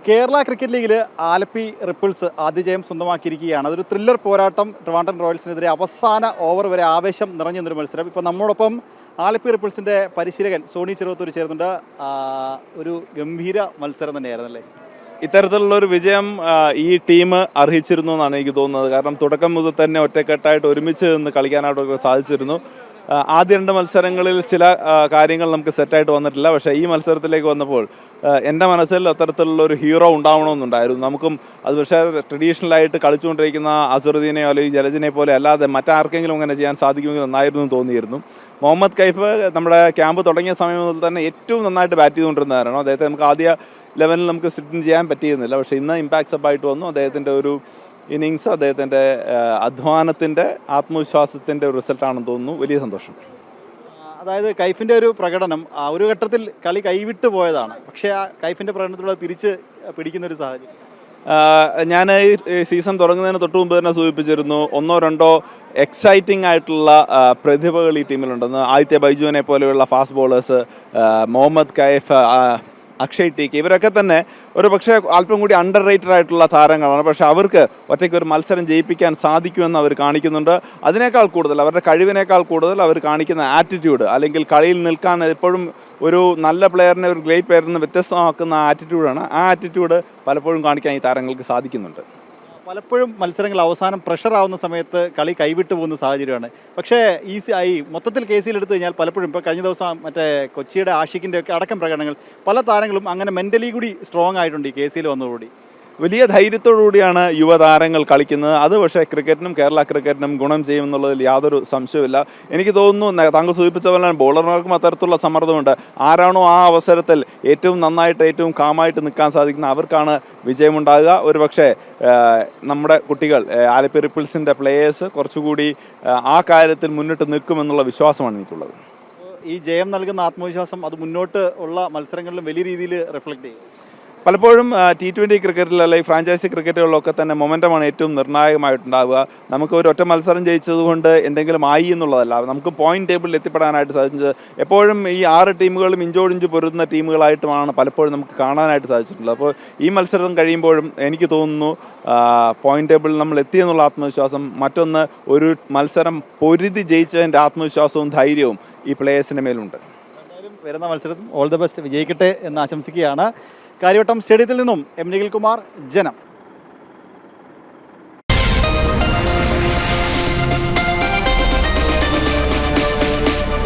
Kerala cricket ലീഗിൽ Alleppey ripples ആദ്യ ജയം സ്വന്തമാക്കിയിരിക്കുകയാണ്. അതൊരു ത്രില്ലർ പോരാട്ടം. ട്രിവാൻഡ്രം റോയൽസിനെതിരെ അവസാന ഓവർ വരെ ആവേശം നിറഞ്ഞു നിന്നൊരു മത്സരം. ഇപ്പോൾ നമ്മോടൊപ്പം ആലപ്പി റിപ്പിൾസിൻ്റെ പരിശീലകൻ സോണി ചെറുവത്തൂർ ചേർന്നുണ്ട്. ഒരു ഗംഭീര മത്സരം തന്നെയായിരുന്നല്ലേ? ഇത്തരത്തിലുള്ള ഒരു വിജയം ഈ ടീം അർഹിച്ചിരുന്നു എന്നാണ് എനിക്ക് തോന്നുന്നത്. കാരണം തുടക്കം മുതൽ തന്നെ ഒറ്റക്കെട്ടായിട്ട് ഒരുമിച്ച് നിന്ന് കളിക്കാനായിട്ടൊക്കെ സാധിച്ചിരുന്നു. ആദ്യ രണ്ട് മത്സരങ്ങളിൽ ചില കാര്യങ്ങൾ നമുക്ക് സെറ്റായിട്ട് വന്നിട്ടില്ല. പക്ഷേ ഈ മത്സരത്തിലേക്ക് വന്നപ്പോൾ എൻ്റെ മനസ്സിൽ അത്തരത്തിലുള്ള ഒരു ഹീറോ ഉണ്ടാവണമെന്നുണ്ടായിരുന്നു. നമുക്കും അത് പക്ഷേ ട്രഡീഷണലായിട്ട് കളിച്ചുകൊണ്ടിരിക്കുന്ന അസറുദ്ദീനെയോ അല്ലെങ്കിൽ ജലജിനെ പോലെ അല്ലാതെ മറ്റാർക്കെങ്കിലും അങ്ങനെ ചെയ്യാൻ സാധിക്കുമെങ്കിൽ നന്നായിരുന്നു തോന്നിയിരുന്നു. മുഹമ്മദ് കൈഫ് നമ്മുടെ ക്യാമ്പ് തുടങ്ങിയ സമയം മുതൽ തന്നെ ഏറ്റവും നന്നായിട്ട് ബാറ്റ് ചെയ്തുകൊണ്ടിരുന്നതായിരുന്നു. അദ്ദേഹത്തെ നമുക്ക് ആദ്യ ലെവലിൽ നമുക്ക് സിറ്റിൻ ചെയ്യാൻ പറ്റിയിരുന്നില്ല. പക്ഷേ ഇന്ന് ഇമ്പാക്ട് സബായിട്ട് വന്നു. അദ്ദേഹത്തിൻ്റെ ഒരു ഇന്നിങ്സ് അദ്ദേഹത്തിൻ്റെ അധ്വാനത്തിൻ്റെ ആത്മവിശ്വാസത്തിൻ്റെ ഒരു റിസൾട്ടാണെന്ന് തോന്നുന്നു. വലിയ സന്തോഷം. അതായത് കൈഫിൻ്റെ ഒരു പ്രകടനം ഒരു ഘട്ടത്തിൽ കളി കൈവിട്ട് പോയതാണ്. പക്ഷേ ആ കൈഫിൻ്റെ പ്രകടനത്തിലൂടെ തിരിച്ച് പിടിക്കുന്നൊരു സാഹചര്യം ഞാൻ ഈ സീസൺ തുടങ്ങുന്നതിന് തൊട്ട് മുമ്പ് തന്നെ സൂചിപ്പിച്ചിരുന്നു. ഒന്നോ രണ്ടോ എക്സൈറ്റിംഗ് ആയിട്ടുള്ള പ്രതിഭകൾ ഈ ടീമിലുണ്ടെന്ന്. ആദിത്യ ബൈജുവിനെ പോലെയുള്ള ഫാസ്റ്റ് ബോളേഴ്സ്, മുഹമ്മദ് കൈഫ്, അക്ഷയ് ടീക്ക്, ഇവരൊക്കെ തന്നെ ഒരു പക്ഷേ അല്പം കൂടി അണ്ടർ റേറ്റഡ് ആയിട്ടുള്ള താരങ്ങളാണ്. പക്ഷേ അവർക്ക് ഒറ്റയ്ക്ക് ഒരു മത്സരം ജയിപ്പിക്കാൻ സാധിക്കുമെന്ന് അവർ കാണിക്കുന്നുണ്ട്. അതിനേക്കാൾ കൂടുതൽ അവരുടെ കഴിവിനേക്കാൾ കൂടുതൽ അവർ കാണിക്കുന്ന ആറ്റിറ്റ്യൂഡ്, അല്ലെങ്കിൽ കളിയിൽ നിൽക്കാൻ എപ്പോഴും ഒരു നല്ല പ്ലെയറിനെ ഒരു ഗ്രേറ്റ് പ്ലെയറിൽ നിന്ന് വ്യത്യസ്തമാക്കുന്ന ആറ്റിറ്റ്യൂഡാണ്. ആ ആറ്റിറ്റ്യൂഡ് പലപ്പോഴും കാണിക്കാൻ ഈ താരങ്ങൾക്ക് സാധിക്കുന്നുണ്ട്. പലപ്പോഴും മത്സരങ്ങൾ അവസാനം പ്രഷർ ആവുന്ന സമയത്ത് കളി കൈവിട്ട് പോകുന്ന സാഹചര്യമാണ്. പക്ഷേ ഈ മൊത്തത്തിൽ കേസിൽ എടുത്തു കഴിഞ്ഞാൽ പലപ്പോഴും ഇപ്പോൾ കഴിഞ്ഞ ദിവസം മറ്റേ കൊച്ചിയുടെ ആഷിഖിൻ്റെ ഒക്കെ അടക്കം പ്രകടനങ്ങൾ പല താരങ്ങളും അങ്ങനെ മെൻ്റലി കൂടി സ്ട്രോങ് ആയിട്ടുണ്ട് ഈ കേസിൽ വന്നതോടുകൂടി. വലിയ ധൈര്യത്തോടുകൂടിയാണ് യുവതാരങ്ങൾ കളിക്കുന്നത്. അത് പക്ഷേ ക്രിക്കറ്റിനും കേരള ക്രിക്കറ്റിനും ഗുണം ചെയ്യുമെന്നുള്ളതിൽ യാതൊരു സംശയവുമില്ല. എനിക്ക് തോന്നുന്നു താങ്കൾ സൂചിപ്പിച്ച പോലെ ബോളർമാർക്കും അത്തരത്തിലുള്ള സമ്മർദ്ദമുണ്ട്. ആരാണോ ആ അവസരത്തിൽ ഏറ്റവും നന്നായിട്ട് ഏറ്റവും കാമായിട്ട് നിൽക്കാൻ സാധിക്കുന്ന അവർക്കാണ് വിജയമുണ്ടാകുക. ഒരു പക്ഷേ നമ്മുടെ കുട്ടികൾ ആലപ്പി റിപ്പിൾസിൻ്റെ പ്ലേയേഴ്സ് കുറച്ചുകൂടി ആ കാര്യത്തിൽ മുന്നിട്ട് നിൽക്കുമെന്നുള്ള വിശ്വാസമാണ് എനിക്കുള്ളത്. ഈ ജയം നൽകുന്ന ആത്മവിശ്വാസം അത് മുന്നോട്ട് ഉള്ള മത്സരങ്ങളിലും വലിയ രീതിയിൽ റിഫ്ലക്റ്റ് ചെയ്യും. പലപ്പോഴും T20 ക്രിക്കറ്റിൽ അല്ലെങ്കിൽ ഫ്രാഞ്ചൈസി ക്രിക്കറ്റുകളിലൊക്കെ തന്നെ മൊമെൻ്റമാണ് ഏറ്റവും നിർണായകമായിട്ടുണ്ടാവുക. നമുക്ക് ഒരു ഒറ്റ മത്സരം ജയിച്ചതുകൊണ്ട് എന്തെങ്കിലും ആയി എന്നുള്ളതല്ല, നമുക്ക് പോയിന്റ് ടേബിളിൽ എത്തിപ്പെടാനായിട്ട് സാധിച്ചത്. എപ്പോഴും ഈ 6 ടീമുകളും ഇഞ്ചോടിഞ്ച് പൊരുതുന്ന ടീമുകളായിട്ടുമാണ് പലപ്പോഴും നമുക്ക് കാണാനായിട്ട് സാധിച്ചിട്ടുള്ളത്. അപ്പോൾ ഈ മത്സരം കഴിയുമ്പോഴും എനിക്ക് തോന്നുന്നു പോയിന്റ് ടേബിളിൽ നമ്മൾ എത്തിയെന്നുള്ള ആത്മവിശ്വാസം, മറ്റൊന്ന് ഒരു മത്സരം പൊരുതി ജയിച്ചതിൻ്റെ ആത്മവിശ്വാസവും ധൈര്യവും ഈ പ്ലേയേഴ്സിൻ്റെ മേലുണ്ട്. എന്തായാലും വരുന്ന മത്സരത്തിൽ ഓൾ ദ ബെസ്റ്റ്, വിജയിക്കട്ടെ എന്ന് ആശംസിക്കുകയാണ്. കാര്യവട്ടം സ്റ്റേഡിയത്തിൽ നിന്നും എം നിഖിൽ കുമാർ, ജനം.